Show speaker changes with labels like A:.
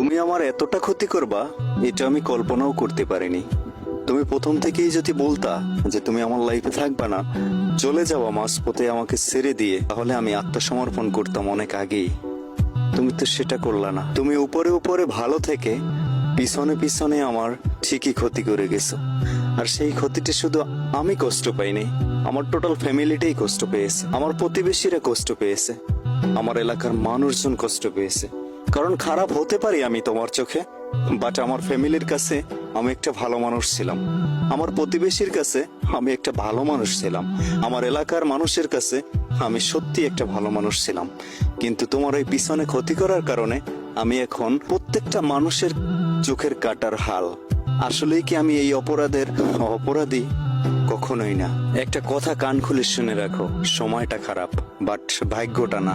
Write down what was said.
A: তুমি আমার এতটা ক্ষতি করবা এটা আমি কল্পনাও করতে পারিনি। তুমি প্রথম থেকেই যদি বলতা যে তুমি আমার লাইফে থাকবা না, চলে যাওয়া মাঝপথে আমাকে ছেড়ে দিয়ে, তাহলে আমি আত্মসমর্পণ করতাম অনেক আগেই। তুমি তো সেটা করলা না। তুমি উপরে উপরে ভালো থেকে পিছনে পিছনে আমার ঠিকই ক্ষতি করে গেছো। আর সেই ক্ষতিটা শুধু আমি কষ্ট পাইনি, আমার টোটাল ফ্যামিলিটাই কষ্ট পেয়েছে, আমার প্রতিবেশীরা কষ্ট পেয়েছে, আমার এলাকার মানুষজন কষ্ট পেয়েছে। কারণ খারাপ হতে পারি আমি তোমার চোখে, বাট আমার ফ্যামিলির কাছে আমি একটা ভালো মানুষ ছিলাম, আমার প্রতিবেশীর কাছে আমি একটা ভালো মানুষ ছিলাম, আমার এলাকার মানুষের কাছে আমি সত্যি একটা ভালো মানুষ ছিলাম। কিন্তু তোমার ওই পিছনে ক্ষতি করার কারণে আমি এখন প্রত্যেকটা মানুষের চোখের কাটার হাল। আসলেই কি আমি এই অপরাধের অপরাধী? কখনোই না। একটা কথা কান খুলে শুনে রাখো, সময়টা খারাপ বাট ভাগ্যটা না।